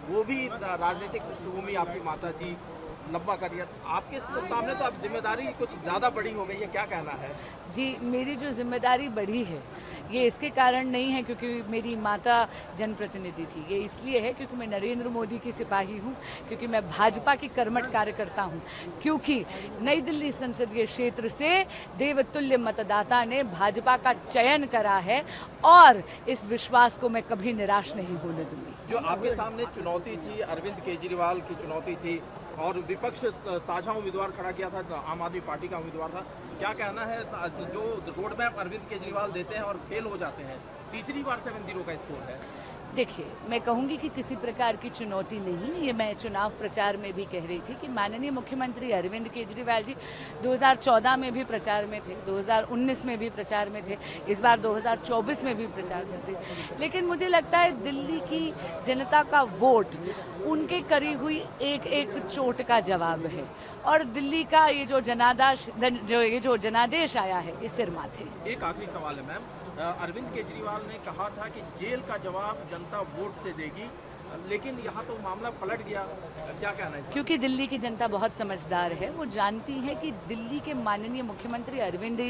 वो भी राजनीतिक पृष्ठभूमि आपकी माता जी, लंबा करियर, आपके सामने तो अब जिम्मेदारी कुछ ज़्यादा बड़ी हो गई है, क्या कहना है? जी, मेरी जो ज़िम्मेदारी बढ़ी है, ये इसके कारण नहीं है क्योंकि मेरी माता जनप्रतिनिधि थी। ये इसलिए है क्योंकि मैं नरेंद्र मोदी की सिपाही हूँ, क्योंकि मैं भाजपा की कर्मठ कार्यकर्ता हूँ, क्योंकि नई दिल्ली संसदीय क्षेत्र से देवतुल्य मतदाता ने भाजपा का चयन करा है और इस विश्वास को मैं कभी निराश नहीं होने दूँगी। जो आपके सामने चुनौती थी, अरविंद केजरीवाल की चुनौती थी और विपक्ष साझा उम्मीदवार खड़ा किया था, आम आदमी पार्टी का उम्मीदवार था। क्या कहना है, जो रोड मैप अरविंद केजरीवाल देते हैं और फेल हो जाते हैं, तीसरी बार 7-0 का स्कोर है? देखिए, मैं कहूँगी कि किसी प्रकार की चुनौती नहीं, ये मैं चुनाव प्रचार में भी कह रही थी कि माननीय मुख्यमंत्री अरविंद केजरीवाल जी 2014 में भी प्रचार में थे, 2019 में भी प्रचार में थे, इस बार 2024 में भी प्रचार में थे। लेकिन मुझे लगता है दिल्ली की जनता का वोट उनके करी हुई एक एक चोट का जवाब है और दिल्ली का ये जो जनादेश आया है, ये सिर माथे। एक आखिरी सवाल है मैम, अरविंद केजरीवाल ने कहा था कि जेल का जवाब जनता वोट से देगी, लेकिन यहाँ तो मामला पलट गया, क्या कहना है? क्योंकि दिल्ली की जनता बहुत समझदार है, वो जानती है कि दिल्ली के माननीय मुख्यमंत्री अरविंद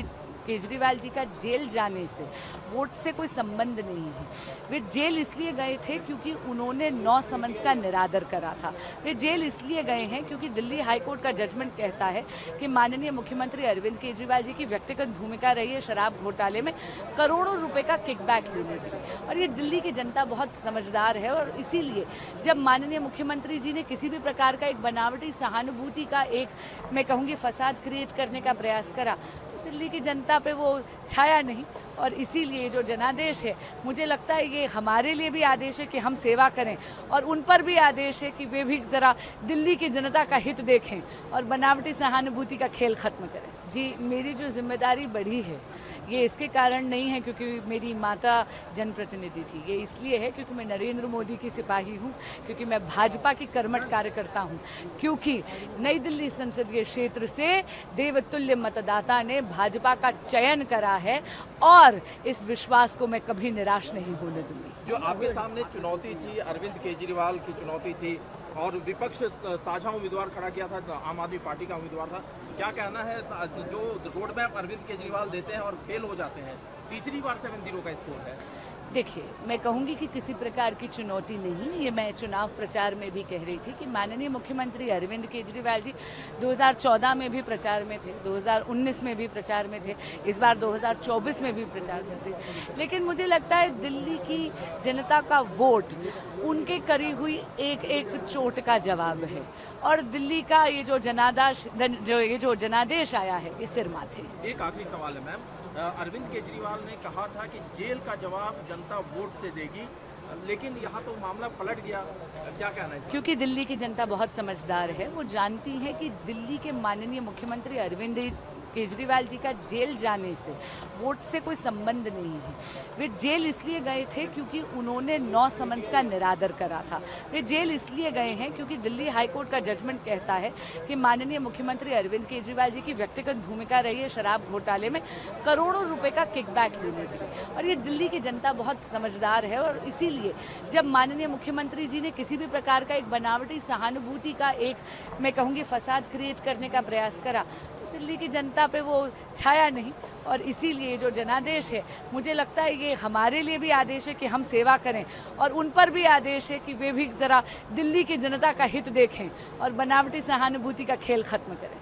केजरीवाल जी का जेल जाने से वोट से कोई संबंध नहीं है। वे जेल इसलिए गए थे क्योंकि उन्होंने 9 समन्स का निरादर करा था। वे जेल इसलिए गए हैं क्योंकि दिल्ली हाईकोर्ट का जजमेंट कहता है कि माननीय मुख्यमंत्री अरविंद केजरीवाल जी की व्यक्तिगत भूमिका रही है शराब घोटाले में करोड़ों रुपए का किकबैक लेने की, और ये दिल्ली की जनता बहुत समझदार है। और इसीलिए जब माननीय मुख्यमंत्री जी ने किसी भी प्रकार का एक बनावटी सहानुभूति का एक, मैं कहूँगी, फसाद क्रिएट करने का प्रयास करा, दिल्ली की जनता पे वो छाया नहीं। और इसीलिए जो जनादेश है, मुझे लगता है ये हमारे लिए भी आदेश है कि हम सेवा करें और उन पर भी आदेश है कि वे भी ज़रा दिल्ली की जनता का हित देखें और बनावटी सहानुभूति का खेल ख़त्म करें। जी, मेरी जो जिम्मेदारी बढ़ी है, ये इसके कारण नहीं है क्योंकि मेरी माता जनप्रतिनिधि थी। ये इसलिए है क्योंकि मैं नरेंद्र मोदी की सिपाही हूँ, क्योंकि मैं भाजपा की कर्मठ कार्यकर्ता हूँ, क्योंकि नई दिल्ली संसदीय क्षेत्र से देवतुल्य मतदाता ने भाजपा का चयन करा है और इस विश्वास को मैं कभी निराश नहीं होने दूँगी। जो आपके सामने चुनौती थी, अरविंद केजरीवाल की चुनौती थी और विपक्ष साझा उम्मीदवार खड़ा किया था, आम आदमी पार्टी का उम्मीदवार था। क्या कहना है, जो रोड मैप अरविंद केजरीवाल देते हैं और फेल हो जाते हैं, तीसरी बार 7-0 का स्कोर है? देखिए, मैं कहूँगी कि किसी प्रकार की चुनौती नहीं, ये मैं चुनाव प्रचार में भी कह रही थी कि माननीय मुख्यमंत्री अरविंद केजरीवाल जी 2014 में भी प्रचार में थे, 2019 में भी प्रचार में थे, इस बार 2024 में भी प्रचार में थे। लेकिन मुझे लगता है दिल्ली की जनता का वोट उनके करी हुई एक एक चोट का जवाब है और दिल्ली का ये जो जनादेश आया है, ये सिर माथे। एक आखिरी सवाल है मैम, अरविंद केजरीवाल ने कहा था कि जेल का जवाब जनता वोट से देगी, लेकिन यहाँ तो मामला पलट गया, क्या कहना है? क्योंकि दिल्ली की जनता बहुत समझदार है, वो जानती है कि दिल्ली के माननीय मुख्यमंत्री अरविंद केजरीवाल जी का जेल जाने से वोट से कोई संबंध नहीं है। वे जेल इसलिए गए थे क्योंकि उन्होंने 9 समन्स का निरादर करा था। वे जेल इसलिए गए हैं क्योंकि दिल्ली हाईकोर्ट का जजमेंट कहता है कि माननीय मुख्यमंत्री अरविंद केजरीवाल जी की व्यक्तिगत भूमिका रही है शराब घोटाले में करोड़ों रुपए का किकबैक लेने की, और ये दिल्ली की जनता बहुत समझदार है। और इसीलिए जब माननीय मुख्यमंत्री जी ने किसी भी प्रकार का एक बनावटी सहानुभूति का एक, मैं कहूँगी, फसाद क्रिएट करने का प्रयास करा, दिल्ली की जनता पे वो छाया नहीं। और इसीलिए जो जनादेश है, मुझे लगता है ये हमारे लिए भी आदेश है कि हम सेवा करें और उन पर भी आदेश है कि वे भी ज़रा दिल्ली की जनता का हित देखें और बनावटी सहानुभूति का खेल ख़त्म करें।